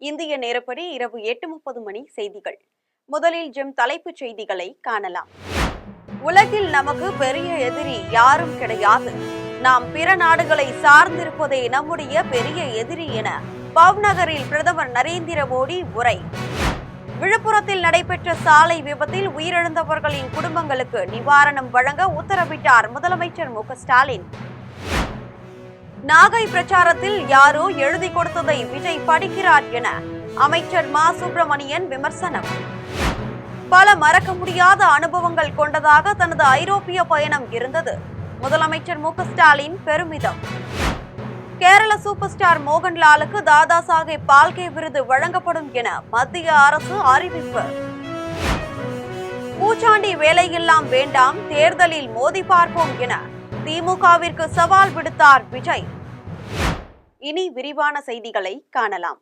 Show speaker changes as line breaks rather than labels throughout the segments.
இந்திய நேரப்படி இரவு 8:30 மணி செய்திகள். முதலில் ஜெம் தலைப்புச் செய்திகளை காணலாம். உலகில் நமக்கு பெரிய எதிரி யாரும் கிடையாது. நாம் பிற நாடுகளை சார்ந்திருப்பதே நம்முடைய பெரிய எதிரி என பாவ்நகரில் பிரதமர் நரேந்திர மோடி உரை. விழுப்புரத்தில் நடைபெற்ற சாலை விபத்தில் உயிரிழந்தவர்களின் குடும்பங்களுக்கு நிவாரணம் வழங்க உத்தரவிட்டார் முதலமைச்சர் மு க ஸ்டாலின். நாகை பிரச்சாரத்தில் யாரோ எழுதி கொடுத்ததை விஜய் படிக்கிறார் என அமைச்சர் மா சுப்பிரமணியன் விமர்சனம். பல மறக்க முடியாத அனுபவங்கள் கொண்டதாக தனது ஐரோப்பிய பயணம் இருந்தது. முதலமைச்சர் மு க ஸ்டாலின் பெருமிதம். கேரள சூப்பர் ஸ்டார் மோகன்லாலுக்கு தாதா சாஹேப் பால்கே விருது வழங்கப்படும் என மத்திய அரசு அறிவிப்பு. பூச்சாண்டி வேலையெல்லாம் வேண்டாம், தேர்தலில் மோதி பார்ப்போம் என திமுகவிற்கு சவால் விடுத்தார் விஜய். இனி விரிவான செய்திகளை காணலாம்.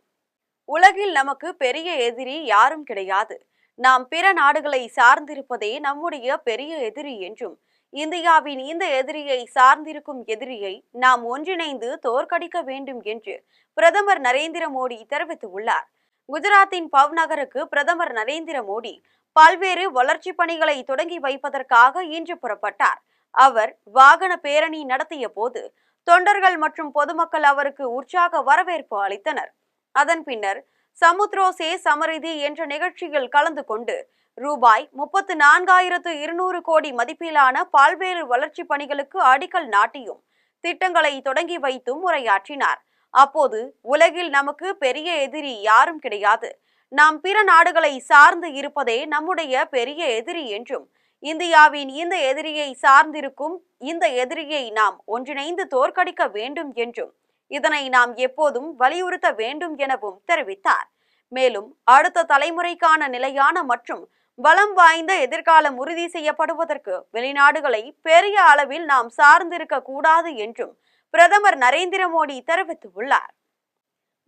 உலகில் நமக்கு பெரிய எதிரி யாரும் கிடையாது. நாம் பிற நாடுகளை சார்ந்திருப்பதே நம்முடைய பெரிய எதிரி என்றும், இந்தியாவின் இந்த எதிரியை சார்ந்திருக்கும் எதிரியை நாம் ஒன்றிணைந்து தோற்கடிக்க வேண்டும் என்று பிரதமர் நரேந்திர மோடி தெரிவித்துள்ளார். குஜராத்தின் பவ்நகருக்கு பிரதமர் நரேந்திர மோடி பல்வேறு வளர்ச்சி பணிகளை தொடங்கி வைப்பதற்காக இன்று புறப்பட்டார். அவர் வாகன பேரணி நடத்திய போது தொண்டர்கள் மற்றும் பொதுமக்கள் அவருக்கு உற்சாக வரவேற்பு அளித்தனர். அதன் பின்னர் சமுத்ரோ சே சமரிதி என்ற நிகழ்ச்சியில் கலந்து கொண்டு ரூபாய் 34,200 கோடி மதிப்பிலான பல்வேறு வளர்ச்சி பணிகளுக்கு அடிக்கல் நாட்டியும் திட்டங்களை தொடங்கி வைத்தும் உரையாற்றினார். அப்போது உலகில் நமக்கு பெரிய எதிரி யாரும் கிடையாது. நாம் பிற நாடுகளை சார்ந்து இருப்பதே நம்முடைய பெரிய எதிரி என்றும், இந்தியாவின் இந்த எதிரியை சார்ந்திருக்கும் இந்த எதிரியை நாம் ஒன்றிணைந்து தோற்கடிக்க வேண்டும் என்றும், இதனை நாம் எப்போதும் வலியுறுத்த வேண்டும் எனவும் தெரிவித்தார். மேலும் அடுத்த தலைமுறைக்கான நிலையான மற்றும் பலம் வாய்ந்த எதிர்காலம் உறுதி செய்யப்படுவதற்கு வெளிநாடுகளை பெரிய அளவில் நாம் சார்ந்திருக்க கூடாது என்றும் பிரதமர் நரேந்திர மோடி தெரிவித்துள்ளார்.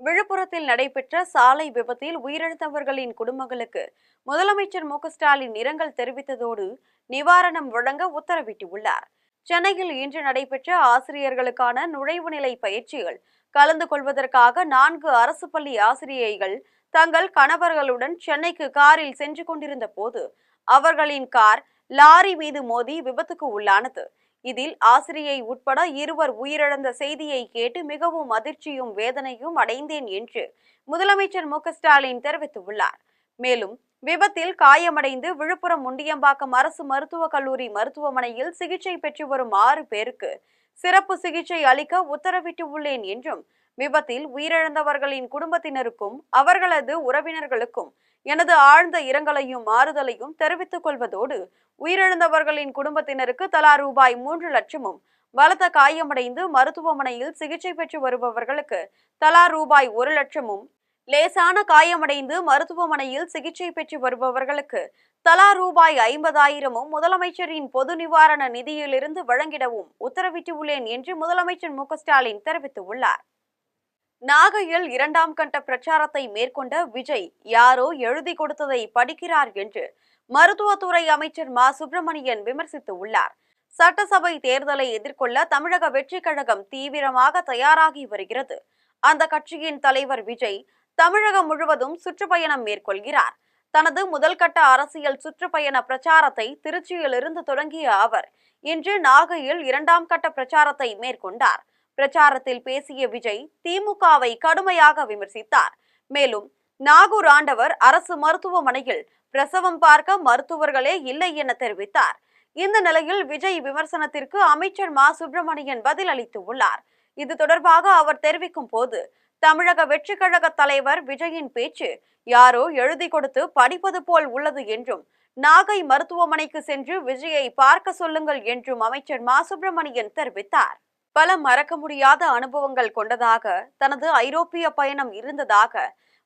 விழுப்புரத்தில் நடைபெற்ற சாலை விபத்தில் உயிரிழந்தவர்களின் குடும்பங்களுக்கு முதலமைச்சர் மு க ஸ்டாலின் இரங்கல் தெரிவித்ததோடு நிவாரணம் வழங்க உத்தரவிட்டுள்ளார். சென்னையில் இன்று நடைபெற்ற ஆசிரியர்களுக்கான நுழைவு நிலை பயிற்சிகள் கலந்து கொள்வதற்காக 4 அரசு பள்ளி ஆசிரியைகள் தங்கள் கணவர்களுடன் சென்னைக்கு காரில் சென்று கொண்டிருந்த போது அவர்களின் கார் லாரி மீது மோதி விபத்துக்கு உள்ளானது. இதில் ஆசிரியை உட்பட 2 உயிரிழந்த செய்தியை கேட்டு மிகவும் அதிர்ச்சியும் வேதனையும் அடைந்தேன் என்று முதலமைச்சர் மு க ஸ்டாலின் தெரிவித்துள்ளார். மேலும் விபத்தில் காயமடைந்து விழுப்புரம் முண்டியம்பாக்கம் அரசு மருத்துவக் கல்லூரி மருத்துவமனையில் சிகிச்சை பெற்று வரும் 6 பேருக்கு சிறப்பு சிகிச்சை அளிக்க உத்தரவிட்டுள்ளேன் என்றும், விபத்தில் உயிரிழந்தவர்களின் குடும்பத்தினருக்கும் அவர்களது உறவினர்களுக்கும் எனது ஆழ்ந்த இரங்கலையும் ஆறுதலையும் தெரிவித்துக் கொள்வதோடு, உயிரிழந்தவர்களின் குடும்பத்தினருக்கு தலா ரூபாய் 3 லட்சமும், பலத்த காயமடைந்து மருத்துவமனையில் சிகிச்சை பெற்று வருபவர்களுக்கு தலா ரூபாய் 1 லட்சமும், லேசான காயமடைந்து மருத்துவமனையில் சிகிச்சை பெற்று வருபவர்களுக்கு தலா ரூபாய் 50,000 முதலமைச்சரின் பொது நிவாரண நிதியிலிருந்து வழங்கிடவும் உத்தரவிட்டுள்ளேன் என்று முதலமைச்சர் மு க ஸ்டாலின் தெரிவித்துள்ளார். நாகையில் 2ஆம் கட்ட பிரச்சாரத்தை மேற்கொண்ட விஜய் யாரோ எழுதி கொடுத்ததை படிக்கிறார் என்று மருத்துவத்துறை அமைச்சர் மா சுப்பிரமணியன் விமர்சித்துள்ளார். சட்டசபை தேர்தலை எதிர்கொள்ள தமிழக வெற்றி கழகம் தீவிரமாக தயாராகி வருகிறது. அந்த கட்சியின் தலைவர் விஜய் தமிழகம் முழுவதும் சுற்றுப்பயணம் மேற்கொள்கிறார். தனது முதல் கட்ட அரசியல் சுற்றுப்பயண பிரச்சாரத்தை திருச்சியிலிருந்து தொடங்கிய அவர் இன்று நாகையில் 2ஆம் கட்ட பிரச்சாரத்தை மேற்கொண்டார். பிரச்சாரத்தில் பேசிய விஜய் திமுகவை கடுமையாக விமர்சித்தார். மேலும் நாகூர் ஆண்டவர் அரசு மருத்துவமனையில் பிரசவம் பார்க்க மருத்துவர்களே இல்லை என தெரிவித்தார். இந்த நிலையில் விஜய் விமர்சனத்திற்கு அமைச்சர் மா சுப்பிரமணியன் பதில் அளித்துள்ளார். இது தொடர்பாக அவர் தெரிவிக்கும் போது, தமிழக வெற்றி கழக தலைவர் விஜயின் பேச்சு யாரோ எழுதி கொடுத்து படிப்பது போல் உள்ளது என்றும், நாகை மருத்துவமனைக்கு சென்று விஜயை பார்க்க சொல்லுங்கள் என்றும் அமைச்சர் மா சுப்பிரமணியன் தெரிவித்தார். பல மறக்க முடியாத அனுபவங்கள் கொண்டதாக தனது ஐரோப்பிய பயணம் இருந்ததாக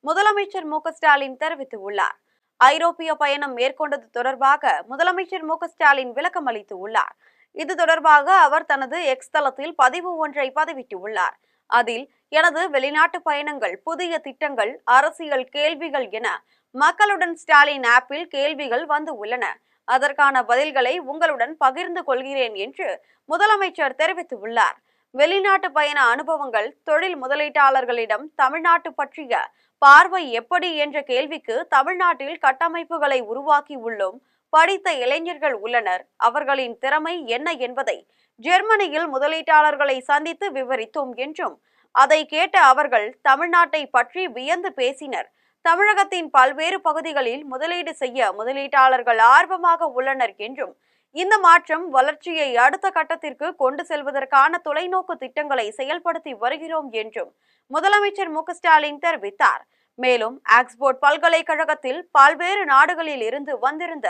முதலமைச்சர் மு க ஸ்டாலின் தெரிவித்துள்ளார். ஐரோப்பிய பயணம் மேற்கொண்டது தொடர்பாக முதலமைச்சர் மு க ஸ்டாலின் விளக்கம் அளித்துள்ளார். இது தொடர்பாக அவர் தனது எக்ஸ் தளத்தில் பதிவு ஒன்றை பதிவிட்டுள்ளார். அதில், எனது வெளிநாட்டு பயணங்கள், புதிய திட்டங்கள், அரசியல் கேள்விகள் என மக்களுடன் ஸ்டாலின் ஆப்பில் கேள்விகள் வந்து உள்ளன. அதற்கான பதில்களை உங்களுடன் பகிர்ந்து கொள்கிறேன் என்று முதலமைச்சர் தெரிவித்துள்ளார். வெளிநாட்டு பயண அனுபவங்கள், தொழில் முதலீட்டாளர்களிடம் தமிழ்நாட்டு பற்றிய பார்வை எப்படி என்ற கேள்விக்கு தமிழ்நாட்டில் கட்டமைப்புகளை உருவாக்கி உள்ளோம், படித்த இளைஞர்கள் உள்ளனர், அவர்களின் திறமை என்ன என்பதை ஜெர்மனியில் முதலீட்டாளர்களை சந்தித்து விவரித்தோம் என்றும், அதை கேட்ட அவர்கள் தமிழ்நாட்டை பற்றி வியந்து பேசினர். தமிழகத்தின் பல்வேறு பகுதிகளில் முதலீடு செய்ய முதலீட்டாளர்கள் ஆர்வமாக உள்ளனர் என்றும், இந்த மாற்றம் வளர்ச்சியை அடுத்த கட்டத்திற்கு கொண்டு செல்வதற்கான தொலைநோக்கு திட்டங்களை செயல்படுத்தி வருகிறோம் என்றும் முதலமைச்சர் மு.க.ஸ்டாலின் தெரிவித்தார். மேலும் ஆக்ஸ்போர்ட் பல்கலைக்கழகத்தில் பல்வேறு நாடுகளில் இருந்து வந்திருந்த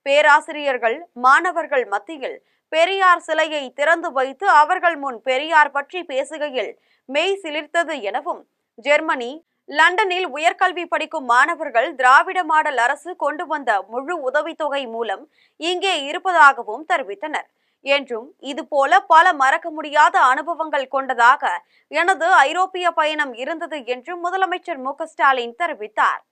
பேராசிரியர்கள், மாணவர்கள் மத்தியில் பெரியார் சிலையை திறந்து வைத்து அவர்கள் முன் பெரியார் பற்றி பேசுகையில் மெய் சிலிர்த்தது எனவும், ஜெர்மனி, லண்டனில் உயர்கல்வி படிக்கும் மாணவர்கள் திராவிட மாடல் அரசு கொண்டு வந்த முழு உதவித்தொகை மூலம் இங்கே இருப்பதாகவும் தெரிவித்தனர் என்றும், இதுபோல பல மறக்க முடியாத அனுபவங்கள் கொண்டதாக எனது ஐரோப்பிய பயணம் இருந்தது என்றும் முதலமைச்சர் மு.க.ஸ்டாலின் தெரிவித்தார்.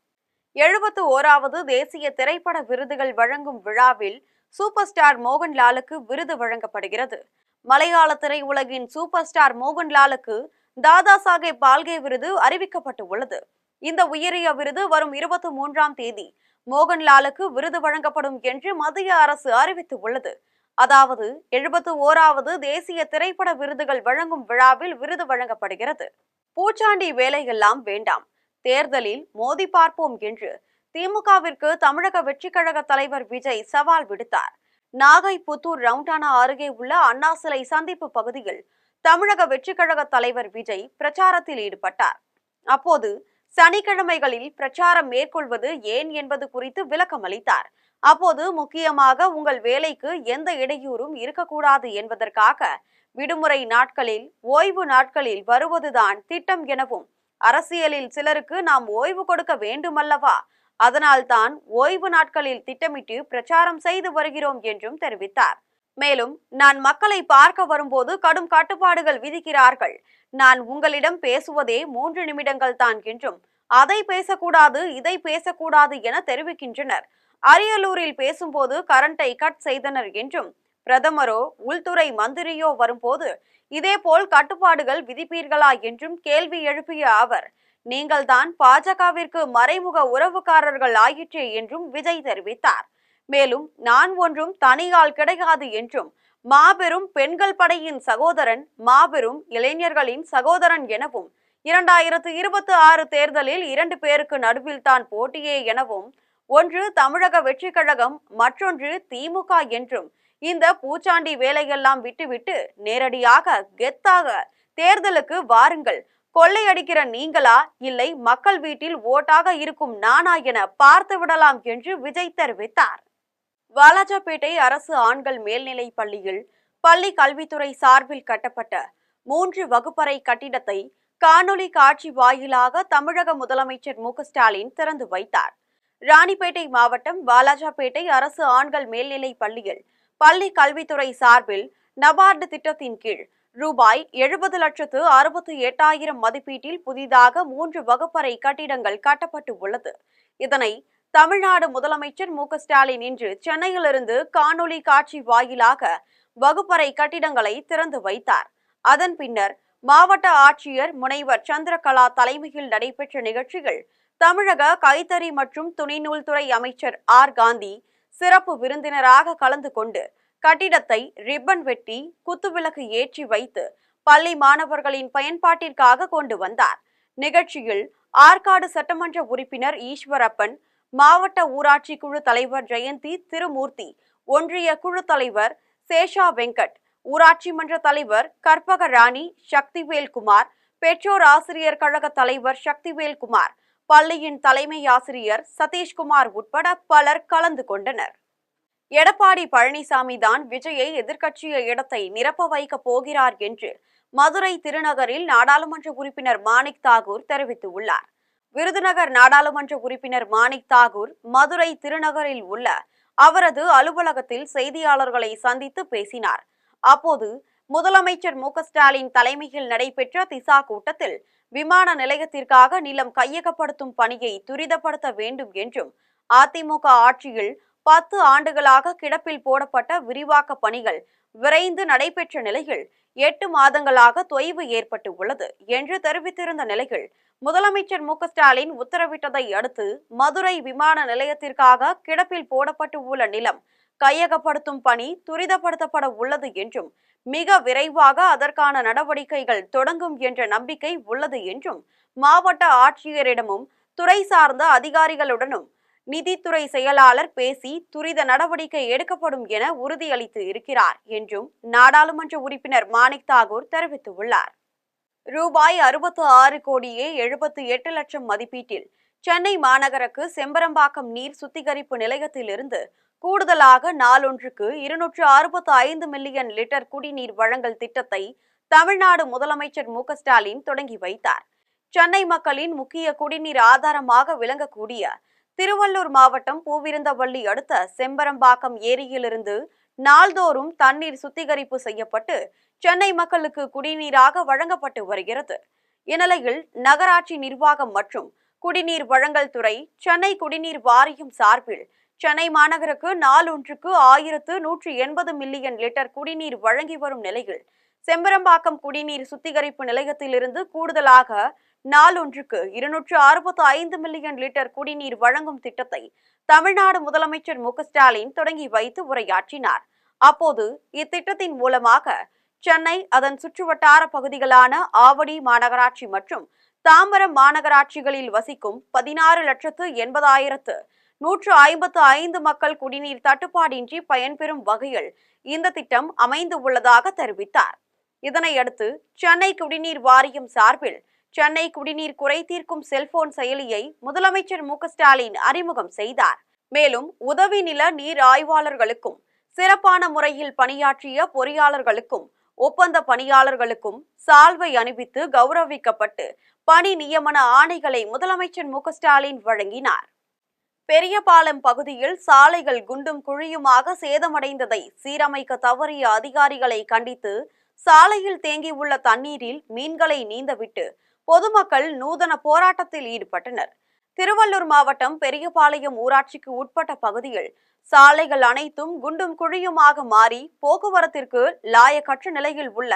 71வது தேசிய திரைப்பட விருதுகள் வழங்கும் விழாவில் சூப்பர் ஸ்டார் மோகன்லாலுக்கு விருது வழங்கப்படுகிறது. மலையாள திரையுலகின் சூப்பர் ஸ்டார் மோகன்லாலுக்கு தாதா சாஹேப் பால்கே விருது அறிவிக்கப்பட்டு உள்ளது. இந்த உயரிய விருது வரும் 23ஆம் தேதி மோகன்லாலுக்கு விருது வழங்கப்படும் என்று மத்திய அரசு அறிவித்து உள்ளது. அதாவது 71வது தேசிய திரைப்பட விருதுகள் வழங்கும் விழாவில் விருது வழங்கப்படுகிறது. பூச்சாண்டி வேலையெல்லாம் வேண்டாம், தேர்தலில் மோதி பார்ப்போம் என்று திமுகவிற்கு தமிழக வெற்றிக் கழக தலைவர் விஜய் சவால் விடுத்தார். நாகை புத்தூர் ரவுண்டானா அருகே உள்ள அண்ணா சிலை சந்திப்பு பகுதியில் தமிழக வெற்றிக் கழக தலைவர் விஜய் பிரச்சாரத்தில் ஈடுபட்டார். அப்போது சனிக்கிழமைகளில் பிரச்சாரம் மேற்கொள்வது ஏன் என்பது குறித்து விளக்கம் அளித்தார். அப்போது முக்கியமாக உங்கள் வேலைக்கு எந்த இடையூறும் இருக்கக்கூடாது என்பதற்காக விடுமுறை நாட்களில், ஓய்வு நாட்களில் வருவதுதான் திட்டம் எனவும், அரசியலில் சிலருக்கு நாம் ஓய்வு கொடுக்க வேண்டுமல்லவா, அதனால்தான் ஓய்வு நாட்களில் திட்டமிட்டு பிரச்சாரம் செய்து வருகிறோம் என்றும் தெரிவித்தார். மேலும், நான் மக்களை பார்க்க வரும்போது கடும் கட்டுப்பாடுகள் விதிக்கிறார்கள். நான் உங்களிடம் பேசுவதே 3 நிமிடங்கள் தான் என்றும், அதை பேசக்கூடாது, இதை பேசக்கூடாது என தெரிவிக்கின்றனர். அரியலூரில் பேசும்போது கரண்டை கட் செய்தனர் என்றும், பிரதமரோ உள்துறை மந்திரியோ வரும்போது இதேபோல் கட்டுப்பாடுகள் விதிப்பீர்களா என்றும் கேள்வி எழுப்பிய அவர், நீங்கள்தான் பாஜகவிற்கு மறைமுக உறவுக்காரர்கள் ஆயிற்றே என்றும் விஜய் தெரிவித்தார். மேலும், நான் ஒன்றும் தனியால் கிடையாது என்றும், மாபெரும் பெண்கள் படையின் சகோதரன், மாபெரும் இளைஞர்களின் சகோதரன் எனவும், 2026 தேர்தலில் 2 பேருக்கு நடுவில் தான் போட்டியே எனவும், ஒன்று தமிழக வெற்றிக் கழகம், மற்றொன்று திமுக என்றும், இந்த பூச்சாண்டி வேலையெல்லாம் விட்டுவிட்டு நேரடியாக கெத்தாக தேர்தலுக்கு வாருங்கள், கொள்ளையடிக்கிற நீங்களா இல்லை மக்கள் வீட்டில் ஓட்டாக இருக்கும் நானா என பார்த்து விடலாம் என்று விஜய் தெரிவித்தார். வாலாஜாபேட்டை அரசு ஆண்கள் மேல்நிலைப் பள்ளியில் பள்ளி கல்வித்துறை சார்பில் கட்டப்பட்ட 3 வகுப்பறை கட்டிடத்தை காணொலி காட்சி வாயிலாக தமிழக முதலமைச்சர் மு.க.ஸ்டாலின் திறந்து வைத்தார். ராணிப்பேட்டை மாவட்டம் வாலாஜாபேட்டை அரசு ஆண்கள் மேல்நிலைப் பள்ளியில் பள்ளி கல்வித்துறை சார்பில் நபார்டு திட்டத்தின் கீழ் ரூபாய் 70,68,000 மதிப்பீட்டில் புதிதாக 3 வகுப்பறை கட்டிடங்கள் கட்டப்பட்டு உள்ளது. இதனை தமிழ்நாடு முதலமைச்சர் மு.க.ஸ்டாலின் இன்று சென்னையிலிருந்து காணொலி காட்சி வாயிலாக வகுப்பறை கட்டிடங்களை திறந்து வைத்தார். அதன் பின்னர் மாவட்ட ஆட்சியர் முனைவர் சந்திரகலா தலைமையில் நடைபெற்ற நிகழ்ச்சியில் தமிழக கைத்தறி மற்றும் துணிநூல்துறை அமைச்சர் ஆர். காந்தி சிறப்பு விருந்தினராக கலந்து கொண்டு கட்டிடத்தை ரிப்பன் வெட்டி குத்துவிளக்கு ஏற்றி வைத்து பள்ளி மாணவர்களின் பயன்பாட்டிற்காக கொண்டு வந்தார். நிகழ்ச்சியில் ஆற்காடு சட்டமன்ற உறுப்பினர் ஈஸ்வரப்பன், மாவட்ட ஊராட்சி குழு தலைவர் ஜெயந்தி திருமூர்த்தி, ஒன்றிய குழு தலைவர் சேஷா வெங்கட், ஊராட்சி மன்ற தலைவர் கற்பக ராணி, சக்திவேல்குமார், பெற்றோர் ஆசிரியர் கழக தலைவர் சக்திவேல்குமார், பள்ளியின் தலைமை ஆசிரியர் சதீஷ்குமார் உட்பட பலர் கலந்து கொண்டனர். எடப்பாடி பழனிசாமி தான் விஜயை எதிர்க்கட்சிய இடத்தை நிரப்ப வைக்க போகிறார் என்று மதுரை திருநகரில் நாடாளுமன்ற உறுப்பினர் மாணிக் தாகூர் தெரிவித்துள்ளார். விருதுநகர் நாடாளுமன்ற உறுப்பினர் மாணிக் தாகூர் மதுரை திருநகரில் உள்ள அவரது அலுவலகத்தில் செய்தியாளர்களை சந்தித்து பேசினார். அப்போது முதலமைச்சர் மு.க.ஸ்டாலின் தலைமையில் நடைபெற்ற திசா கூட்டத்தில் விமான நிலையத்திற்காக நிலம் கையகப்படுத்தும் பணியை துரிதப்படுத்த வேண்டும் என்றும், அதிமுக ஆட்சியில் 10 ஆண்டுகளாக கிடப்பில் போடப்பட்ட விரிவாக்க பணிகள் விரைந்து நடைபெற்ற நிலையில் 8 மாதங்களாக தொய்வு ஏற்பட்டு உள்ளது என்று தெரிவித்திருந்த நிலையில் முதலமைச்சர் மு க ஸ்டாலின் உத்தரவிட்டதை அடுத்து மதுரை விமான நிலையத்திற்காக கிடப்பில் போடப்பட்டு உள்ள நிலம் கையகப்படுத்தும் பணி துரிதப்படுத்தப்பட உள்ளது என்றும் மிக விரைவாக அதற்கான நடவடிக்கைகள் தொடங்கும் என்ற நம்பிக்கை உள்ளது என்றும் மாவட்ட ஆட்சியரிடமும் துறை சார்ந்த அதிகாரிகளுடனும் நிதித்துறை செயலாளர் பேசி துரித நடவடிக்கை எடுக்கப்படும் என உறுதியளித்து இருக்கிறார் என்றும் நாடாளுமன்ற உறுப்பினர் மாணிக் தாகூர் தெரிவித்துள்ளார். ரூபாய் 66 கோடியே 78 லட்சம் மதிப்பீட்டில் சென்னை மாநகருக்கு செம்பரம்பாக்கம் நீர் சுத்திகரிப்பு நிலையத்திலிருந்து கூடுதலாக நாளொன்றுக்கு 265 மில்லியன் லிட்டர் குடிநீர் வழங்கல் திட்டத்தை தமிழ்நாடு முதலமைச்சர் மு க ஸ்டாலின் தொடங்கி வைத்தார். சென்னை மக்களின் முக்கிய குடிநீர் ஆதாரமாக விளங்கக்கூடிய திருவள்ளூர் மாவட்டம் பூவிருந்தவள்ளி அடுத்த செம்பரம்பாக்கம் ஏரியிலிருந்து நாள்தோறும் தண்ணீர் சுத்திகரிப்பு செய்யப்பட்டு சென்னை மக்களுக்கு குடிநீராக வழங்கப்பட்டு வருகிறது. இந்நிலையில் நகராட்சி நிர்வாகம் மற்றும் குடிநீர் வழங்கல் துறை சென்னை குடிநீர் வாரியம் சார்பில் சென்னை மாநகருக்கு நாளொன்றுக்கு 1180 மில்லியன் லிட்டர் குடிநீர் வழங்கி வரும் நிலையில் செம்பரம்பாக்கம் குடிநீர் சுத்திகரிப்பு நிலையத்திலிருந்து கூடுதலாக நாளொன்றுக்கு 265 மில்லியன் லிட்டர் குடிநீர் வழங்கும் திட்டத்தை தமிழ்நாடு முதலமைச்சர் மு க ஸ்டாலின் தொடங்கி வைத்து உரையாற்றினார். அப்போது இத்திட்டத்தின் மூலமாக சென்னை அதன் சுற்றுவட்டார பகுதிகளான ஆவடி மாநகராட்சி மற்றும் தாம்பரம் மாநகராட்சிகளில் வசிக்கும் 16,80,155 மக்கள் குடிநீர் தட்டுப்பாடின்றி பயன்பெறும் வகையில் இந்த திட்டம் அமைந்து உள்ளதாக தெரிவித்தார். இதனையடுத்து சென்னை குடிநீர் வாரியம் சார்பில் சென்னை குடிநீர் குறை தீர்க்கும் செல்போன் செயலியை முதலமைச்சர் மு க ஸ்டாலின் அறிமுகம் செய்தார். மேலும் உதவி நில நீர் ஆய்வாளர்களுக்கும் சிறப்பான முறையில் பணியாற்றிய பொறியாளர்களுக்கும் ஒப்பந்த பணியாளர்களுக்கும் சால்வை அணிவித்து கௌரவிக்கப்பட்டு பணி நியமன ஆணைகளை முதலமைச்சர் மு க ஸ்டாலின் வழங்கினார். பெரியபாளையம் பகுதியில் சாலைகள் குண்டும் குழியுமாக சேதமடைந்ததை சீரமைக்க தவறிய அதிகாரிகளை கண்டித்து சாலையில் தேங்கியுள்ள தண்ணீரில் மீன்களை நீந்தவிட்டு பொதுமக்கள் நூதன போராட்டத்தில் ஈடுபட்டனர். திருவள்ளூர் மாவட்டம் பெரியபாளையம் ஊராட்சிக்கு உட்பட்ட பகுதியில் சாலைகள் அனைத்தும் குண்டும் குழியுமாக மாறி போக்குவரத்திற்கு லாயக்கற்ற நிலையில் உள்ள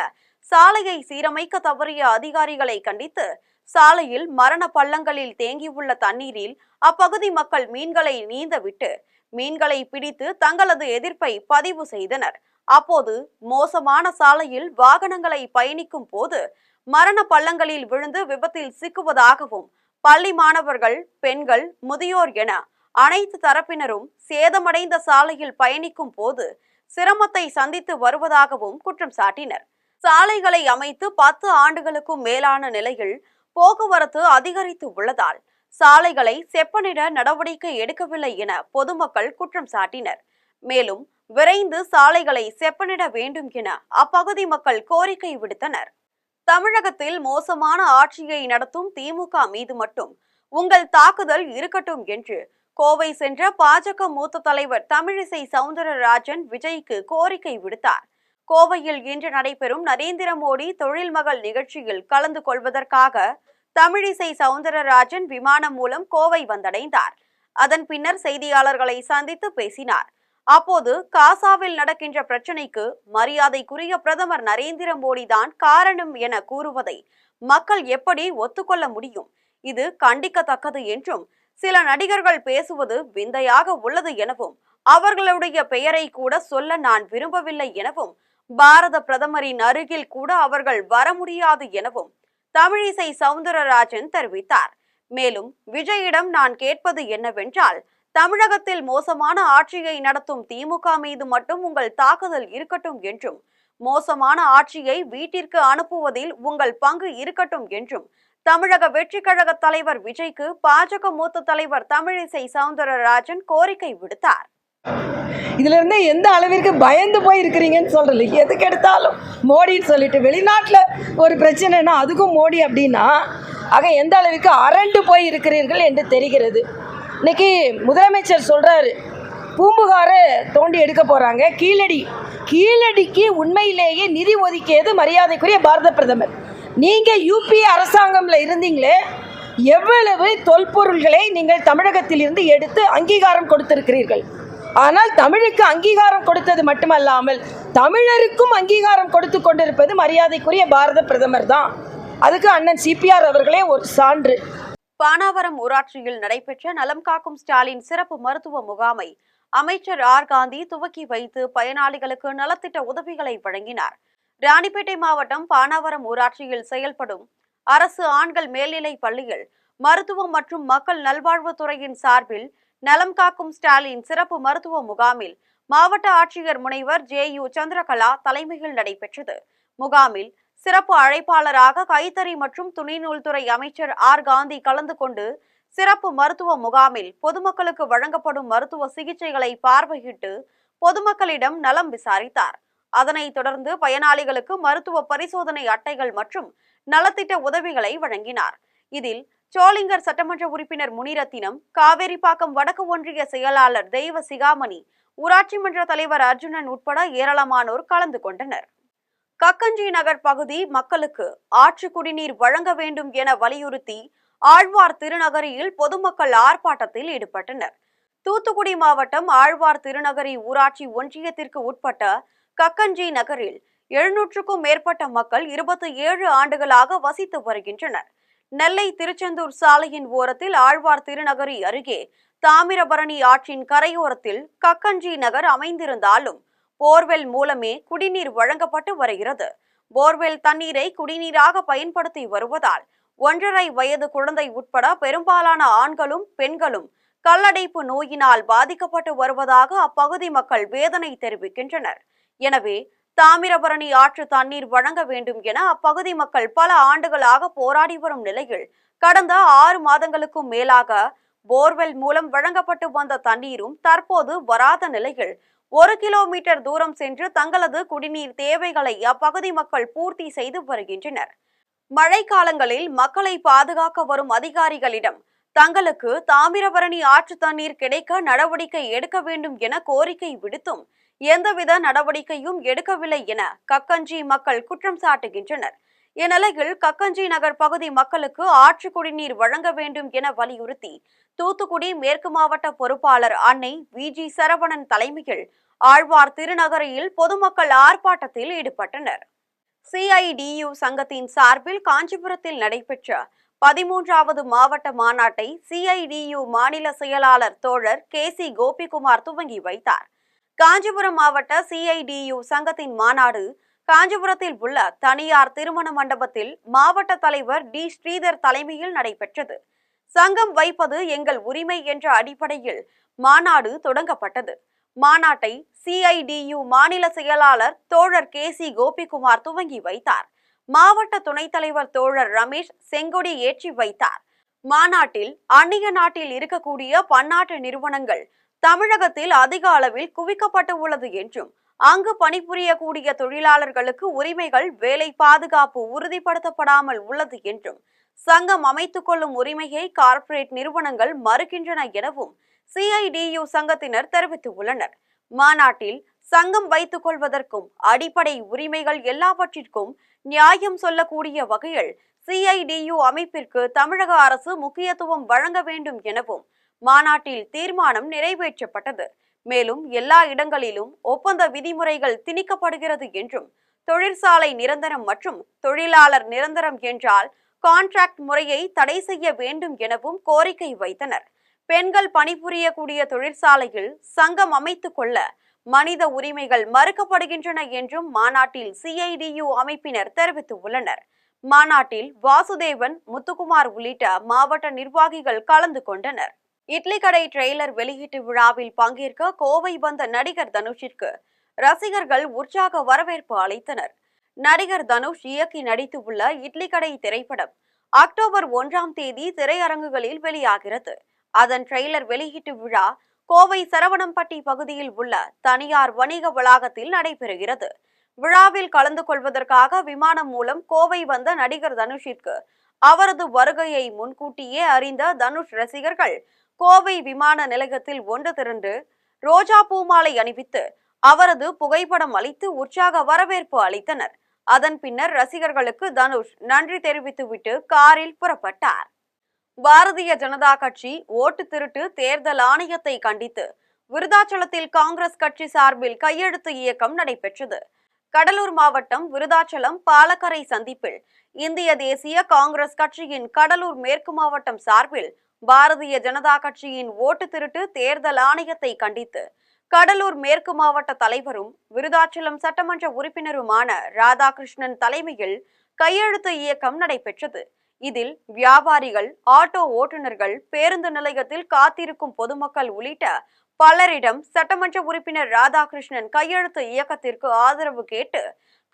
சாலையை சீரமைக்க தவறிய அதிகாரிகளை கண்டித்து சாலையில் மரண பள்ளங்களில் தேங்கியுள்ள தண்ணீரில் அப்பகுதி மக்கள் மீன்களை நீந்தவிட்டு மீன்களை பிடித்து தங்களது எதிர்ப்பை பதிவு செய்தனர். அப்போது மோசமான சாலையில் வாகனங்களை பயணிக்கும் போது மரண பள்ளங்களில் விழுந்து விபத்தில் சிக்குவதாகவும் பள்ளி மாணவர்கள், பெண்கள், முதியோர் என அனைத்து தரப்பினரும் சேதமடைந்த சாலையில் பயணிக்கும் போது சிரமத்தை சந்தித்து வருவதாகவும் குற்றம் சாட்டினர். சாலைகளை அமைத்து 10 ஆண்டுகளுக்கும் மேலான நிலையில் போக்குவரத்து அதிகரித்து உள்ளதால் சாலைகளை செப்பனிட நடவடிக்கை எடுக்கவில்லை என பொதுமக்கள் குற்றம் சாட்டினர். மேலும் விரைந்து சாலைகளை செப்பனிட வேண்டும் என அப்பகுதி மக்கள் கோரிக்கை விடுத்தனர். தமிழகத்தில் மோசமான ஆட்சியை நடத்தும் திமுக மீது மட்டும் உங்கள் தாக்குதல் இருக்கட்டும் என்று கோவை சென்ற பாஜக மூத்த தலைவர் தமிழிசை சவுந்தரராஜன் விஜய்க்கு கோரிக்கை விடுத்தார். கோவையில் இன்று நடைபெறும் நரேந்திர மோடி தொழில் மகள் நிகழ்ச்சியில் கலந்து கொள்வதற்காக தமிழிசை சவுந்தரராஜன் விமானம் மூலம் கோவை வந்தடைந்தார். அதன் பின்னர் செய்தியாளர்களை சந்தித்து பேசினார். அப்போது காசாவில் நடக்கின்ற பிரச்சனைக்கு மரியாதைக்குரிய பிரதமர் நரேந்திர மோடி தான் காரணம் என கூறுவதை மக்கள் எப்படி ஒத்துக்கொள்ள முடியும்? இது கண்டிக்கத்தக்கது என்றும் சில நடிகர்கள் பேசுவது விந்தையாக உள்ளது எனவும் அவர்களுடைய பெயரை கூட சொல்ல நான் விரும்பவில்லை எனவும் பாரத பிரதமரின் அருகில் கூட அவர்கள் வர முடியாது எனவும் தமிழிசை சவுந்தரராஜன் தெரிவித்தார். மேலும் விஜயிடம் நான் கேட்பது என்னவென்றால், தமிழகத்தில் மோசமான ஆட்சியை நடத்தும் திமுக மீது மட்டும் உங்கள் தாக்குதல் இருக்கட்டும் என்றும் மோசமான ஆட்சியை வீட்டிற்கு அனுப்புவதில் உங்கள் பங்கு இருக்கட்டும் என்றும் தமிழக வெற்றி கழக தலைவர் விஜய்க்கு பாஜக மூத்த தலைவர் தமிழிசை சவுந்தரராஜன் கோரிக்கை விடுத்தார்.
இதுல இருந்து எந்த அளவிற்கு பயந்து போய் இருக்கிறீங்கன்னு சொல்றல, எதுக்கு எடுத்தாலும் மோடின்னு சொல்லிட்டு வெளிநாட்டில் ஒரு பிரச்சனைனா அதுக்கும் மோடி அப்படின்னா ஆக எந்த அளவிற்கு அரண்டு போய் இருக்கிறீர்கள் என்று தெரிகிறது. இன்னைக்கு முதலமைச்சர் சொல்றாரு, பூம்புகாரை தோண்டி எடுக்க போறாங்க, கீழடிக்கு உண்மையிலேயே நிதி ஒதுக்கியது மரியாதைக்குரிய பாரத பிரதமர். நீங்க யூபிஏ அரசாங்கம்ல இருந்தீங்களே, எவ்வளவு தொல்பொருள்களை நீங்கள் தமிழகத்தில் இருந்து எடுத்து அங்கீகாரம் கொடுத்திருக்கிறீர்கள். ஆனால் தமிழுக்கு அங்கீகாரம் கொடுத்தது மட்டுமல்லாமல் தமிழருக்கும் அங்கீகாரம் கொடுத்து கொண்டிருப்பது மரியாதைக்குரிய பாரத பிரதமர் தான். அதுக்கு அண்ணன் சிபிஆர் அவர்களே ஒரு சான்று.
பானாவரம் ஊராட்சியில் நடைபெற்ற நலம் காக்கும் ஸ்டாலின் சிறப்பு மருத்துவ முகாமை அமைச்சர் ஆர் காந்தி துவக்கி வைத்து பயனாளிகளுக்கு நலத்திட்ட உதவிகளை வழங்கினார். ராணிப்பேட்டை மாவட்டம் பானாவரம் ஊராட்சியில் செயல்படும் அரசு ஆண்கள் மேல்நிலைப் பள்ளியில் மருத்துவம் மற்றும் மக்கள் நல்வாழ்வுத்துறையின் சார்பில் நலம் காக்கும் ஸ்டாலின் சிறப்பு மருத்துவ முகாமில் மாவட்ட ஆட்சியர் முனைவர் JU சந்திரகலா தலைமையில் நடைபெற்றது. முகாமில் சிறப்பு அழைப்பாளராக கைத்தறி மற்றும் துணிநூல்துறை அமைச்சர் ஆர் காந்தி கலந்து கொண்டு சிறப்பு மருத்துவ முகாமில் பொதுமக்களுக்கு வழங்கப்படும் மருத்துவ சிகிச்சைகளை பார்வையிட்டு பொதுமக்களிடம் நலம் விசாரித்தார். அதனைத் தொடர்ந்து பயனாளிகளுக்கு மருத்துவ பரிசோதனை அட்டைகள் மற்றும் நலத்திட்ட உதவிகளை வழங்கினார். இதில் சோளிங்கர் சட்டமன்ற உறுப்பினர் முனிரத்தினம், காவேரிப்பாக்கம் வடக்கு ஒன்றிய செயலாளர் தெய்வ சிகாமணி, ஊராட்சி மன்ற தலைவர் அர்ஜுனன் உட்பட ஏராளமானோர் கலந்து கொண்டனர். கக்கஞ்சி நகர் பகுதி மக்களுக்கு ஆற்று குடிநீர் வழங்க வேண்டும் என வலியுறுத்தி ஆழ்வார் திருநகரியில் பொதுமக்கள் ஆர்ப்பாட்டத்தில் ஈடுபட்டனர். தூத்துக்குடி மாவட்டம் ஆழ்வார் திருநகரி ஊராட்சி ஒன்றியத்திற்கு உட்பட்ட கக்கஞ்சி நகரில் 700க்கும் மேற்பட்ட மக்கள் 27 ஆண்டுகளாக வசித்து வருகின்றனர். நெல்லை திருச்செந்தூர் சாலையின் ஓரத்தில் ஆழ்வார் திருநகரி அருகே தாமிரபரணி ஆற்றின் கரையோரத்தில் கக்கஞ்சி நகர் அமைந்திருந்தாலும் போர்வெல் மூலமே குடிநீர் வழங்கப்பட்டு வருகிறது. போர்வெல் தண்ணீரை குடிநீராக பயன்படுத்தி வருவதால் 1.5 வயது குழந்தை உட்பட பெரும்பாலான ஆண்களும் பெண்களும் கல்லடைப்பு நோயினால் பாதிக்கப்பட்டு வருவதாக அப்பகுதி மக்கள் வேதனை தெரிவிக்கின்றனர். எனவே தாமிரபரணி ஆற்று தண்ணீர் வழங்க வேண்டும் என அப்பகுதி மக்கள் பல ஆண்டுகளாக போராடி வரும் நிலையில் கடந்த 6 மாதங்களுக்கும் மேலாக போர்வெல் மூலம் வழங்கப்பட்டு வந்த தண்ணீரும் தற்போது வராத நிலையில் 1 கிலோமீட்டர் தூரம் சென்று தங்களது குடிநீர் தேவைகளை அப்பகுதி மக்கள் பூர்த்தி செய்து வருகின்றனர். மழைக்காலங்களில் மக்களை பாதுகாக்க வரும் அதிகாரிகளிடம் தங்களுக்கு தாமிரபரணி ஆற்று தண்ணீர் கிடைக்க நடவடிக்கை எடுக்க வேண்டும் என கோரிக்கை விடுத்தும் எந்தவித நடவடிக்கையும் எடுக்கவில்லை என கக்கஞ்சி மக்கள் குற்றம் சாட்டுகின்றனர். இந்நிலையில் கக்கஞ்சி நகர் பகுதி மக்களுக்கு ஆற்று குடிநீர் வழங்க வேண்டும் என வலியுறுத்தி தூத்துக்குடி மேற்கு மாவட்ட பொறுப்பாளர் அன்னை VG சரவணன் தலைமையில் ஆழ்வார் திருநகரியில் பொதுமக்கள் ஆர்ப்பாட்டத்தில் ஈடுபட்டனர். CIDU சங்கத்தின் சார்பில் காஞ்சிபுரத்தில் நடைபெற்ற 13வது மாவட்ட மாநாட்டை CIDU மாநில செயலாளர் தோழர் KC கோபிகுமார் துவங்கி வைத்தார். காஞ்சிபுரம் மாவட்ட CIDU சங்கத்தின் மாநாடு காஞ்சிபுரத்தில் உள்ள தனியார் திருமண மண்டபத்தில் மாவட்ட தலைவர் D ஸ்ரீதர் தலைமையில் நடைபெற்றது. சங்கம் வைப்பது எங்கள் உரிமை என்ற அடிப்படையில் மாநாடு தொடங்கப்பட்டது. மாநாட்டை CIDU மாநில செயலாளர் தோழர் KC கோபிகுமார் துவங்கி வைத்தார். மாவட்ட துணைத் தலைவர் தோழர் ரமேஷ் செங்கொடி ஏற்றி வைத்தார். மாநாட்டில் அந்நிய நாட்டில் இருக்கக்கூடிய பன்னாட்டு நிறுவனங்கள் தமிழகத்தில் அதிக அளவில் குவிக்கப்பட்டு உள்ளது என்றும் அங்கு பணிபுரியக்கூடிய தொழிலாளர்களுக்கு உரிமைகள் வேலை பாதுகாப்பு உறுதிப்படுத்தப்படாமல் உள்ளது என்றும் சங்கம் அமைத்துக் கொள்ளும் உரிமையை கார்ப்பரேட் நிறுவனங்கள் மறுக்கின்றன எனவும் CIDU சங்கத்தினர் தெரிவித்துள்ளனர். மாநாட்டில் சங்கம் வைத்துக் கொள்வதற்கும் அடிப்படை உரிமைகள் எல்லாவற்றிற்கும் நியாயம் சொல்லக்கூடிய வகையில் CIDU அமைப்பிற்கு தமிழக அரசு முக்கியத்துவம் வழங்க வேண்டும் எனவும் மாநாட்டில் தீர்மானம் நிறைவேற்றப்பட்டது. மேலும் எல்லா இடங்களிலும் ஒப்பந்த விதிமுறைகள் திணிக்கப்படுகிறது என்றும் தொழிற்சாலை நிரந்தரம் மற்றும் தொழிலாளர் நிரந்தரம் என்றால் கான்ட்ராக்ட் முறையை தடை செய்ய வேண்டும் எனவும் கோரிக்கை வைத்தனர். பெண்கள் பணிபுரியக்கூடிய தொழிற்சாலையில் சங்கம் அமைத்துக் கொள்ள மனித உரிமைகள் மறுக்கப்படுகின்றன என்றும் மாநாட்டில் CIDU அமைப்பினர் தெரிவித்துள்ளனர். மாநாட்டில் வாசுதேவன், முத்துக்குமார் உள்ளிட்ட மாவட்ட நிர்வாகிகள் கலந்து கொண்டனர். இட்லி கடை ட்ரெய்லர் வெளியீட்டு விழாவில் பங்கேற்க கோவை வந்த நடிகர் தனுஷிற்கு ரசிகர்கள் உற்சாக வரவேற்பு அளித்தனர். நடிகர் தனுஷ் இயக்கி நடித்துள்ள இட்லி கடை திரைப்படம் அக்டோபர் 1ஆம் தேதி திரையரங்குகளில் வெளியாகிறது. அதன் ட்ரெய்லர் வெளியீட்டு விழா கோவை சரவணம்பட்டி பகுதியில் உள்ள தனியார் வணிக வளாகத்தில் நடைபெறுகிறது. விழாவில் கலந்து கொள்வதற்காக விமானம் மூலம் கோவை வந்த நடிகர் தனுஷிற்கு அவரது வருகையை முன்கூட்டியே அறிந்த தனுஷ் ரசிகர்கள் கோவை விமான நிலையத்தில் ஒன்று திரண்டு ரோஜா பூமாலை அணிவித்து அவரது புகைப்படம் அளித்து உற்சாக வரவேற்பு அளித்தனர். அதன் பின்னர் ரசிகர்களுக்கு தனுஷ் நன்றி தெரிவித்துவிட்டு காரில் புறப்பட்டார். பாரதிய ஜனதா கட்சி ஓட்டு திருட்டு தேர்தல் ஆணையத்தை கண்டித்து விருதாச்சலத்தில் காங்கிரஸ் கட்சி சார்பில் கையெழுத்து இயக்கம் நடைபெற்றது. கடலூர் மாவட்டம் விருதாச்சலம் பாலக்கரை சந்திப்பில் இந்திய தேசிய காங்கிரஸ் கட்சியின் கடலூர் மேற்கு மாவட்டம் சார்பில் பாரதிய ஜனதா கட்சியின் ஓட்டு திருட்டு தேர்தல் ஆணையத்தை கண்டித்து கடலூர் மேற்கு மாவட்ட தலைவரும் விருதாச்சலம் சட்டமன்ற உறுப்பினருமான ராதாகிருஷ்ணன் தலைமையில் கையெழுத்து இயக்கம் நடைபெற்றது. இதில் வியாபாரிகள், ஆட்டோ ஓட்டுநர்கள், பேருந்து நிலையத்தில் காத்திருக்கும் பொதுமக்கள் உள்ளிட்ட பலரிடம் சட்டமன்ற உறுப்பினர் ராதாகிருஷ்ணன் கையெழுத்து இயக்கத்திற்கு ஆதரவு கேட்டு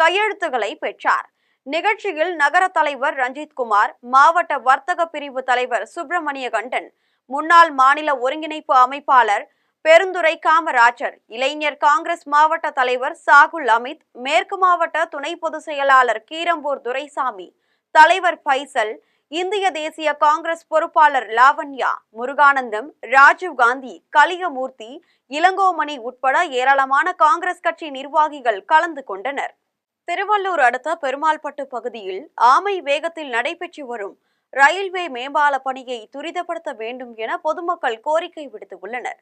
கையெழுத்துக்களை பெற்றார். நிகழ்ச்சியில் நகர தலைவர் ரஞ்சித்குமார், மாவட்ட வர்த்தக பிரிவு தலைவர் சுப்பிரமணிய கண்டன், முன்னாள் மாநில ஒருங்கிணைப்பு அமைப்பாளர் பெருந்துரை காமராஜர், இளைஞர் காங்கிரஸ் மாவட்ட தலைவர் சாகுல் அமித், மேற்கு மாவட்ட துணை பொதுச் செயலாளர் கீரம்பூர் துரைசாமி, தலைவர் பைசல், இந்திய தேசிய காங்கிரஸ் பொறுப்பாளர் லாவண்யா, முருகானந்தம், ராஜீவ் காந்தி, கலியமூர்த்தி, இளங்கோமணி உட்பட ஏராளமான காங்கிரஸ் கட்சி நிர்வாகிகள் கலந்து கொண்டனர். திருவள்ளூர் அடுத்த பெருமாள்பட்டு பகுதியில் ஆமை வேகத்தில் நடைபெற்று வரும் ரயில்வே மேம்பால பணியை துரிதப்படுத்த வேண்டும் என பொதுமக்கள் கோரிக்கை விடுத்துள்ளனர்.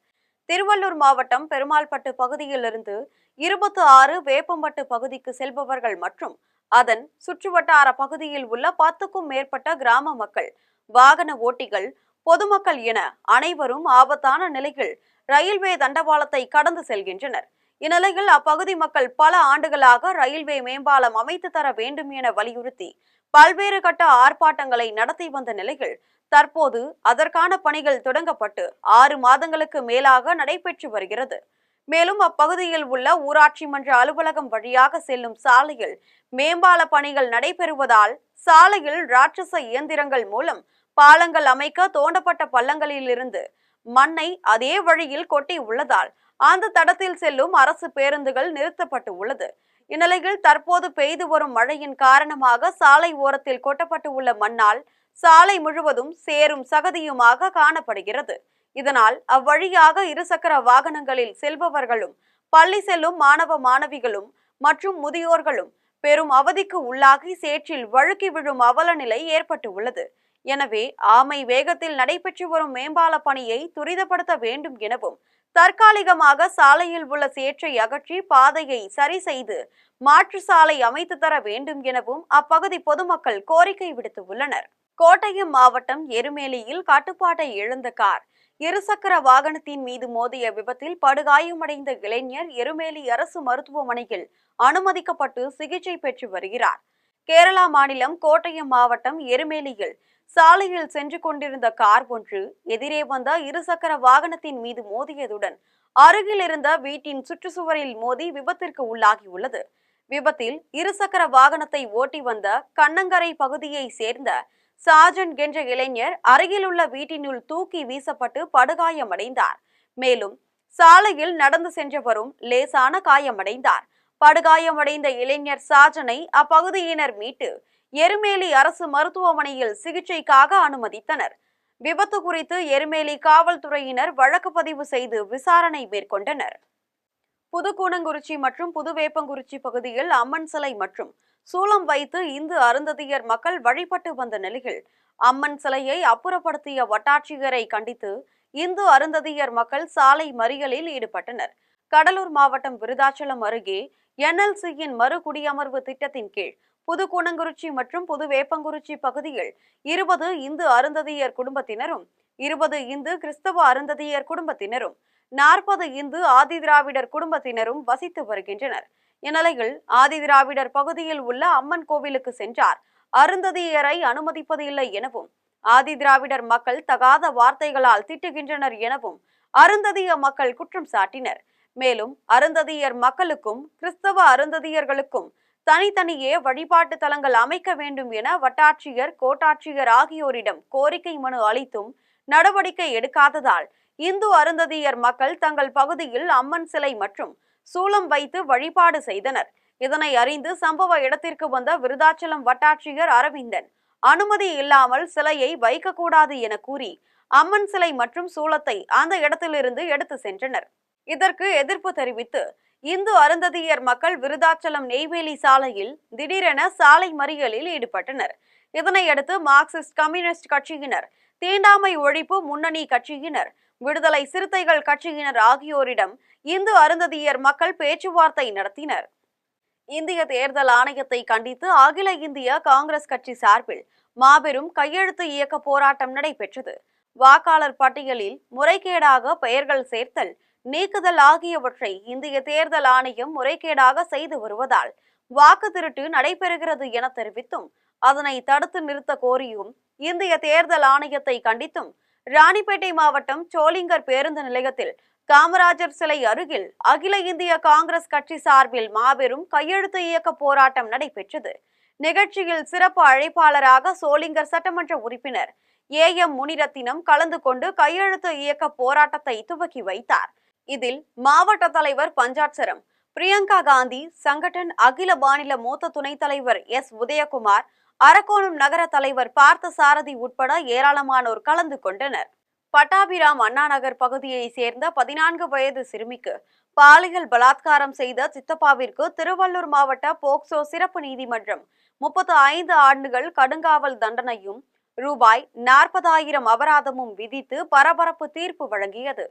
திருவள்ளூர் மாவட்டம் பெருமாள்பட்டு பகுதியிலிருந்து 26 வேப்பம்பட்டு பகுதிக்கு செல்பவர்கள் மற்றும் அதன் சுற்றுவட்டார பகுதியில் உள்ள 10க்கும் மேற்பட்ட கிராம மக்கள், வாகன ஓட்டிகள், பொதுமக்கள் என அனைவரும் ஆபத்தான நிலையில் ரயில்வே தண்டவாளத்தை கடந்து செல்கின்றனர். இந்நிலையில் அப்பகுதி மக்கள் பல ஆண்டுகளாக ரயில்வே மேம்பாலம் அமைத்து தர வேண்டும் என வலியுறுத்தி பல்வேறு கட்ட ஆர்ப்பாட்டங்களை நடத்தி வந்த நிலையில் தற்போது அதற்கான பணிகள் தொடங்கப்பட்டு 6 மாதங்களுக்கு மேலாக நடைபெற்று வருகிறது. மேலும் அப்பகுதியில் உள்ள ஊராட்சி மன்ற அலுவலகம் வழியாக செல்லும் சாலையில் மேம்பால பணிகள் நடைபெறுவதால் சாலையில் ராட்சச இயந்திரங்கள் மூலம் பாலங்கள் அமைக்க தோண்டப்பட்ட பள்ளங்களிலிருந்து மண்ணை அதே வழியில் கொட்டி உள்ளதால் அந்த தடத்தில் செல்லும் அரசு பேருந்துகள் நிறுத்தப்பட்டு உள்ளது. இந்நிலையில் தற்போது பெய்து வரும் மழையின் காரணமாக சாலை ஓரத்தில் கொட்டப்பட்டு உள்ள மண்ணால் சாலை முழுவதும் சேரும் சகதியுமாக காணப்படுகிறது. இதனால் அவ்வழியாக இருசக்கர வாகனங்களில் செல்பவர்களும், பள்ளி செல்லும் மாணவ மாணவிகளும் மற்றும் முதியோர்களும் பெரும் அவதிக்கு உள்ளாகி சேற்றில் வழுக்கி விழும் அவல நிலை ஏற்பட்டு உள்ளது. எனவே ஆமை வேகத்தில் நடைபெற்று வரும் மேம்பால பணியை துரிதப்படுத்த வேண்டும் எனவும், தற்காலிகமாக சாலையில் உள்ள சேற்றை அகற்றி பாதையை சரி செய்து மாற்று சாலை அமைத்து தர வேண்டும் எனவும் அப்பகுதி பொதுமக்கள் கோரிக்கை விடுத்துள்ளனர். கோட்டயம் மாவட்டம் எருமேலியில் கட்டுப்பாட்டை இழந்த கார் இருசக்கர வாகனத்தின் மீது மோதிய விபத்தில் படுகாயமடைந்த இளைஞர் எருமேலி அரசு மருத்துவமனையில் அனுமதிக்கப்பட்டு சிகிச்சை பெற்று வருகிறார். கேரளா மாநிலம் கோட்டயம் மாவட்டம் எருமேலியில் சாலையில் சென்று கொண்டிருந்த கார் ஒன்று எதிரே வந்த இருசக்கர வாகனத்தின் மீது மோதியதுடன் அருகில் இருந்த வீட்டின் சுற்றுச்சுவரில் மோதி விபத்திற்கு உள்ளாகியுள்ளது. விபத்தில் இருசக்கர வாகனத்தை ஓட்டி வந்த கண்ணங்கரை பகுதியை சேர்ந்த சாஜன் என்ற இளைஞர் அருகிலுள்ள வீட்டினுள் தூக்கி வீசப்பட்டு படுகாயமடைந்தார். மேலும் சாலையில் நடந்து சென்றவரும் லேசான காயமடைந்தார். படுகாயமடைந்த இளைஞர் சாஜனை அப்பகுதியினர் மீட்டு எருமேலி அரசு மருத்துவமனையில் சிகிச்சைக்காக அனுமதித்தனர். விபத்து குறித்து எருமேலி காவல்துறையினர் வழக்கு பதிவு செய்து விசாரணை மேற்கொண்டனர். புதுக்கூனங்குறிச்சி மற்றும் புதுவேப்பங்குறிச்சி பகுதியில் அம்மன் சிலை மற்றும் சூலம் வைத்து இந்து அருந்ததியர் மக்கள் வழிபட்டு வந்த நிலையில் அம்மன் சிலையை அப்புறப்படுத்திய வட்டாட்சியரை கண்டித்து இந்து அருந்ததியர் மக்கள் சாலை மறியலில் ஈடுபட்டனர். கடலூர் மாவட்டம் விருதாச்சலம் அருகே NLC-யின் மறுகுடியமர்வு திட்டத்தின் கீழ் புதுக்கூனங்குறிச்சி மற்றும் புதுவேப்பங்குறிச்சி பகுதியில் 20 இந்து அருந்ததியர் குடும்பத்தினரும், 20 இந்து கிறிஸ்தவ அருந்ததியர் குடும்பத்தினரும், 40 இந்து ஆதிதிராவிடர் குடும்பத்தினரும் வசித்து வருகின்றனர். இந்நிலையில் ஆதிதிராவிடர் பகுதியில் உள்ள அம்மன் கோவிலுக்கு சென்றார் அருந்ததியரை அனுமதிப்பதில்லை எனவும், ஆதிதிராவிடர் மக்கள் தகாத வார்த்தைகளால் திட்டுகின்றனர் எனவும் அருந்ததிய மக்கள் குற்றம் சாட்டினர். மேலும் அருந்ததியர் மக்களுக்கும் கிறிஸ்தவ அருந்ததியர்களுக்கும் தனித்தனியே வழிபாட்டு தலங்கள் அமைக்க வேண்டும் என வட்டாட்சியர், கோட்டாட்சியர் ஆகியோரிடம் கோரிக்கை மனு அளித்தும் நடவடிக்கை எடுக்காததால் இந்து அருந்ததியர் மக்கள் தங்கள் பகுதியில் அம்மன் சிலை மற்றும் சூலம் வைத்து வழிபாடு செய்தனர். இதனை அறிந்து சம்பவ இடத்திற்கு வந்த விருதாச்சலம் வட்டாட்சியர் அரவிந்தன் அனுமதி இல்லாமல் சிலையை வைக்கக்கூடாது என கூறி அம்மன் சிலை மற்றும் சூலத்தை அந்த இடத்திலிருந்து எடுத்து சென்றனர். இதற்கு எதிர்ப்பு தெரிவித்து இந்து அருந்ததியர் மக்கள் விருதாச்சலம் நெய்வேலி சாலையில் திடீரென சாலை மறியலில் ஈடுபட்டனர். இதனையடுத்து மார்க்சிஸ்ட் கம்யூனிஸ்ட் கட்சியினர், தீண்டாமை ஒழிப்பு முன்னணி கட்சியினர், விடுதலை சிறுத்தைகள் கட்சியினர் ஆகியோரிடம் இந்து அருந்ததியர் மக்கள் பேச்சுவார்த்தை நடத்தினர். இந்திய தேர்தல் ஆணையத்தை கண்டித்து அகில இந்திய காங்கிரஸ் கட்சி சார்பில் மாபெரும் கையெழுத்து இயக்க போராட்டம் நடைபெற்றது. வாக்காளர் பட்டியலில் முறைகேடாக பெயர்கள் சேர்த்தல், நீக்குதல் ஆகியவற்றை இந்திய தேர்தல் ஆணையம் முறைகேடாக செய்து வருவதால் வாக்கு திருட்டு நடைபெறுகிறது என தெரிவித்தும், அதனை தடுத்து நிறுத்த கோரியும், இந்திய தேர்தல் ஆணையத்தை கண்டித்தும் ராணிப்பேட்டை மாவட்டம் சோளிங்கர் பேருந்து நிலையத்தில் காமராஜர் சிலை அருகில் அகில இந்திய காங்கிரஸ் கட்சி சார்பில் மாபெரும் கையெழுத்து இயக்க போராட்டம் நடைபெற்றது. நிகழ்ச்சியில் சிறப்பு அழைப்பாளராக சோளிங்கர் சட்டமன்ற உறுப்பினர் AM முனிரத்தினம் கலந்து கொண்டு கையெழுத்து இயக்க போராட்டத்தை துவக்கி வைத்தார். இதில் மாவட்ட தலைவர் பஞ்சாட்சரம், பிரியங்கா காந்தி, சங்கடன் அகில மாநில மூத்த துணைத் தலைவர் S உதயகுமார், அரக்கோணம் நகர தலைவர் பார்த்த சாரதி உட்பட ஏராளமானோர் கலந்து கொண்டனர். பட்டாபிராம் அண்ணா நகர் பகுதியை சேர்ந்த 14 வயது சிறுமிக்கு பாலியல் பலாத்காரம் செய்த சித்தப்பாவிற்கு திருவள்ளூர் மாவட்ட போக்சோ சிறப்பு நீதிமன்றம் 35 ஆண்டுகள் கடுங்காவல் தண்டனையும் ரூபாய் 40,000 அபராதமும் விதித்து பரபரப்பு தீர்ப்பு வழங்கியது.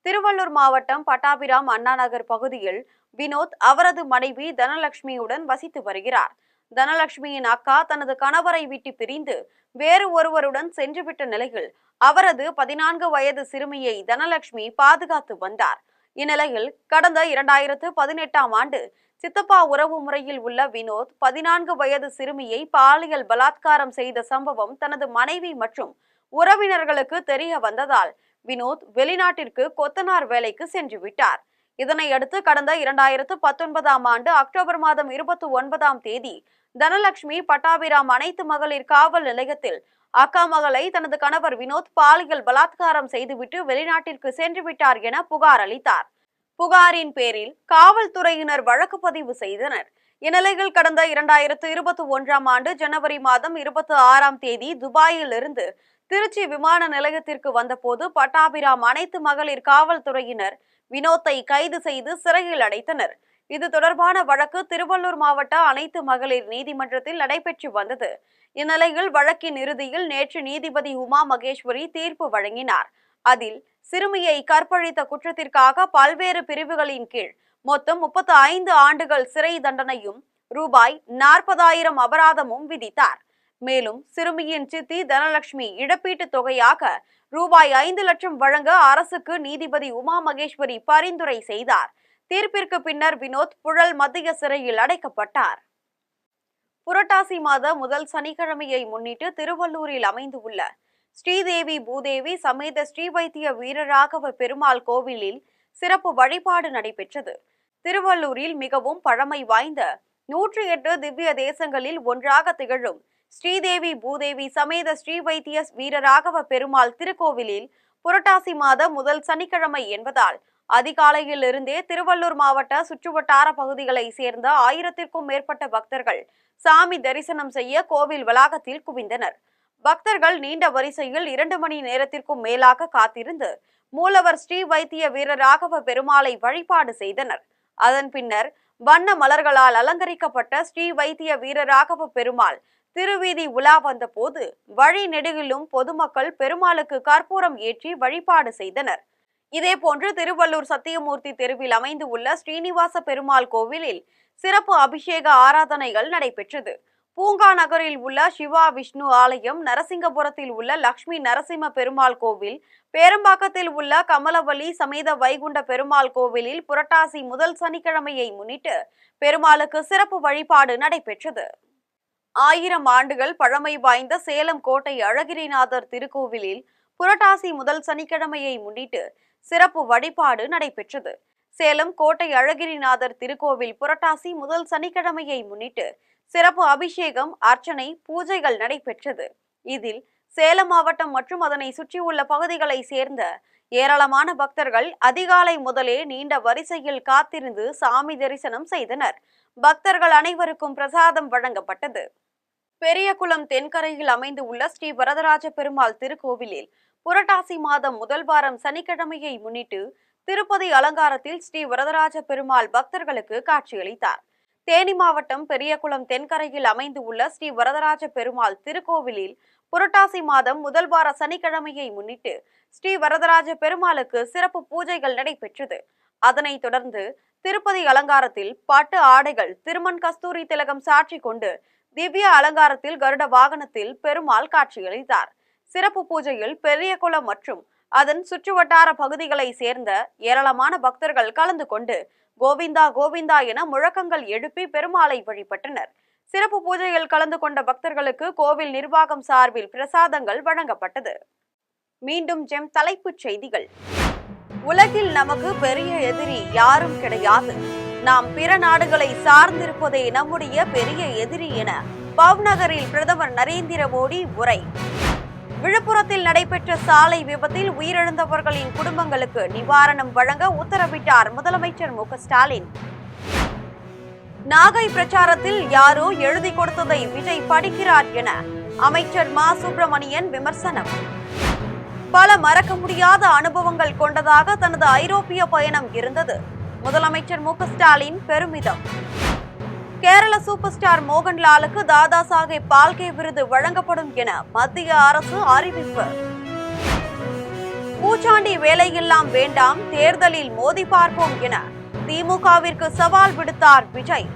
திருவள்ளூர் மாவட்டம் பட்டாபிராம் அண்ணா நகர் பகுதியில் வினோத் அவரது மனைவி தனலட்சுமியுடன் வசித்து வருகிறார். தனலட்சுமியின் அக்கா தனது கணவரை விட்டு பிரிந்து வேறு ஒருவருடன் சென்றுவிட்ட நிலையில் அவரது 14 வயது சிறுமியை தனலட்சுமி பாதுகாத்து வந்தார். இந்நிலையில் கடந்த 2018ஆம் ஆண்டு சித்தப்பா உறவு முறையில் உள்ள வினோத் 14 வயது சிறுமியை பாலியல் பலாத்காரம் செய்த சம்பவம் தனது மனைவி மற்றும் உறவினர்களுக்கு தெரிய வந்ததால் வினோத் வெளிநாட்டிற்கு கொத்தனார் வேலைக்கு சென்று விட்டார். இதனையடுத்து கடந்த 2019ஆம் ஆண்டு அக்டோபர் மாதம் 29ஆம் தேதி தனலட்சுமி பட்டாபிராம் அனைத்து மகளிர் காவல் நிலையத்தில் அக்கா மகளை தனது கணவர் வினோத் பாலியல் பலாத்காரம் செய்துவிட்டு வெளிநாட்டிற்கு சென்று விட்டார் என புகார் அளித்தார். புகாரின் பேரில் காவல்துறையினர் வழக்கு பதிவு செய்தனர். இந்நிலையில் கடந்த 2021ஆம் ஆண்டு ஜனவரி மாதம் 26ஆம் தேதி துபாயில் இருந்து திருச்சி விமான நிலையத்திற்கு வந்தபோது பட்டாபிராம் அனைத்து மகளிர் காவல்துறையினர் வினோத்தை கைது செய்து சிறையில் அடைத்தனர். இது தொடர்பான வழக்கு திருவள்ளூர் மாவட்ட அனைத்து மகளிர் நீதிமன்றத்தில் நடைபெற்று வந்தது. இந்நிலையில் வழக்கின் இறுதியில் நேற்று நீதிபதி உமா மகேஸ்வரி தீர்ப்பு வழங்கினார். அதில் சிறுமியை கற்பழித்த குற்றத்திற்காக பல்வேறு பிரிவுகளின் கீழ் மொத்தம் 35 ஆண்டுகள் சிறை தண்டனையும் ரூபாய் 40,000 அபராதமும் விதித்தார். மேலும் சிறுமியின் சித்தி தனலட்சுமி இழப்பீட்டு தொகையாக ரூபாய் 5 லட்சம் வழங்க அரசுக்கு நீதிபதி உமா மகேஸ்வரி பரிந்துரை செய்தார். தீர்ப்பிற்கு பின்னர் வினோத் புழல் மத்திய சிறையில் அடைக்கப்பட்டார். புரட்டாசி மாத முதல் சனிக்கிழமையை முன்னிட்டு திருவள்ளூரில் அமைந்துள்ள ஸ்ரீதேவி பூதேவி சமேத ஸ்ரீ வைத்திய வீரராகவ பெருமாள் கோவிலில் சிறப்பு வழிபாடு நடைபெற்றது. திருவள்ளூரில் மிகவும் பழமை வாய்ந்த 108 திவ்ய தேசங்களில் ஒன்றாக திகழும் ஸ்ரீதேவி பூதேவி சமேத ஸ்ரீ வைத்திய வீரராகவ பெருமாள் திருக்கோவிலில் புரட்டாசி மாத முதல் சனிக்கிழமை என்பதால் அதிகாலையில் இருந்தே திருவள்ளூர் மாவட்ட சுற்றுவட்டார பகுதிகளை சேர்ந்த 1000த்திற்கும் மேற்பட்ட பக்தர்கள் சாமி தரிசனம் செய்ய கோவில் வளாகத்தில் குவிந்தனர். பக்தர்கள் நீண்ட வரிசையில் 2 மணி நேரத்திற்கும் மேலாக காத்திருந்து மூலவர் ஸ்ரீ வைத்திய வீரராகவ பெருமாளை வழிபாடு செய்தனர். அதன் பின்னர் வண்ண மலர்களால் அலங்கரிக்கப்பட்ட ஸ்ரீ வைத்திய வீரராகவ பெருமாள் திருவீதி உலா வந்த போது வழி நெடுகிலும் பொதுமக்கள் பெருமாளுக்கு கற்பூரம் ஏற்றி வழிபாடு செய்தனர். இதேபோன்று திருவள்ளூர் சத்தியமூர்த்தி தெருவில் அமைந்து உள்ள ஸ்ரீனிவாச பெருமாள் கோவிலில் சிறப்பு அபிஷேக ஆராதனைகள் நடைபெற்றது. பூங்கா நகரில் உள்ள சிவா விஷ்ணு ஆலயம், நரசிங்கபுரத்தில் உள்ள லட்சுமி நரசிம்ம பெருமாள் கோவில், பேரம்பாக்கத்தில் உள்ள கமலவல்லி சமேத வைகுண்ட பெருமாள் கோவிலில் புரட்டாசி முதல் சனிக்கிழமையை முன்னிட்டு பெருமாளுக்கு சிறப்பு வழிபாடு நடைபெற்றது. 1000 ஆண்டுகள் பழமை வாய்ந்த சேலம் கோட்டை அழகிரிநாதர் திருக்கோவிலில் புரட்டாசி முதல் சனிக்கிழமையை முன்னிட்டு சிறப்பு வழிபாடு நடைபெற்றது. சேலம் கோட்டை அழகிரிநாதர் திருக்கோவில் புரட்டாசி முதல் சனிக்கிழமையை முன்னிட்டு சிறப்பு அபிஷேகம், அர்ச்சனை, பூஜைகள் நடைபெற்றது. இதில் சேலம் மாவட்டம் மற்றும் அதனை சுற்றியுள்ள பகுதிகளை சேர்ந்த ஏராளமான பக்தர்கள் அதிகாலை முதலே நீண்ட வரிசையில் காத்திருந்து சாமி தரிசனம் செய்தனர். பக்தர்கள் அனைவருக்கும் பிரசாதம் வழங்கப்பட்டது. பெரியகுளம் தென்கரையில் அமைந்து உள்ள ஸ்ரீ வரதராஜ பெருமாள் திருக்கோவிலில் புரட்டாசி மாதம் முதல் வாரம் சனிக்கிழமையை முன்னிட்டு திருப்பதி அலங்காரத்தில் ஸ்ரீ வரதராஜ பெருமாள் பக்தர்களுக்கு காட்சியளித்தார். தேனி மாவட்டம் பெரியகுளம் தென்கரையில் அமைந்து உள்ள ஸ்ரீ வரதராஜ பெருமாள் திருக்கோவிலில் புரட்டாசி மாதம் முதல் வார சனிக்கிழமையை முன்னிட்டு ஸ்ரீ வரதராஜ பெருமாளுக்கு சிறப்பு பூஜைகள் நடைபெற்றது. அதனைத் தொடர்ந்து திருப்பதி அலங்காரத்தில் பட்டு ஆடைகள் திருமண் கஸ்தூரி திலகம் சாட்சி கொண்டு திவ்ய அலங்காரத்தில் கருட வாகனத்தில் பெருமாள் காட்சியளித்தார். சிறப்பு பூஜையில் பெரியகுளம் மற்றும் அதன் சுற்றுவட்டார பகுதிகளை சேர்ந்த ஏராளமான பக்தர்கள் கலந்து கொண்டு கோவிந்தா கோவிந்தா என முழக்கங்கள் எழுப்பி பெருமாளை வழிபட்டனர். சிறப்பு பூஜையில் கலந்து கொண்ட பக்தர்களுக்கு கோவில் நிர்வாகம் சார்பில் பிரசாதங்கள் வழங்கப்பட்டது. மீண்டும் ஜெம் தலைப்புச் செய்திகள். உலகில் நமக்கு பெரிய எதிரி யாரும் கிடையாது. நாம் பிற நாடுகளை சார்ந்திருப்பதே நம்முடைய பெரிய எதிரி என பவ்நகரில் பிரதமர் நரேந்திர மோடி உரை. விழுப்புரத்தில் நடைபெற்ற சாலை விபத்தில் உயிரிழந்தவர்களின் குடும்பங்களுக்கு நிவாரணம் வழங்க உத்தரவிட்டார் முதலமைச்சர் மு.க.ஸ்டாலின். நாகை பிரச்சாரத்தில் யாரோ எழுதி கொடுத்ததை விஜய் படிக்கிறார் என அமைச்சர் மா சுப்பிரமணியன் விமர்சனம். பல மறக்க முடியாத அனுபவங்கள் கொண்டதாக தனது ஐரோப்பிய பயணம் இருந்தது. முதலமைச்சர் மு.க.ஸ்டாலின் பெருமிதம். கேரள சூப்பர் ஸ்டார் மோகன்லாலுக்கு தாதா சாஹேப் பால்கே விருது வழங்கப்படும் என மத்திய அரசு அறிவிப்பு. பூச்சாண்டி வேலையெல்லாம் வேண்டாம், தேர்தலில் மோதி பார்ப்போம் என திமுகவிற்கு சவால் விடுத்தார் விஜய்.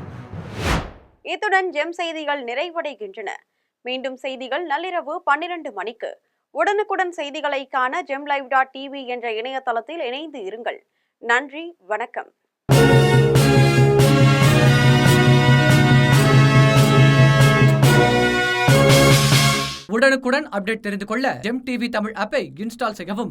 இத்துடன் ஜெம் செய்திகள் நிறைவடைகின்றன. மீண்டும் செய்திகள் நள்ளிரவு 12 மணிக்கு. உடனுக்குடன் செய்திகளை காண gemlive.tv என்ற இணையதளத்தில் இணைந்து இருங்கள். நன்றி, வணக்கம்.
உடனுக்குடன் அப்டேட் தெரிந்து கொள்ள ஜெம் டிவி தமிழ் ஆப்பை இன்ஸ்டால் செய்யவும்.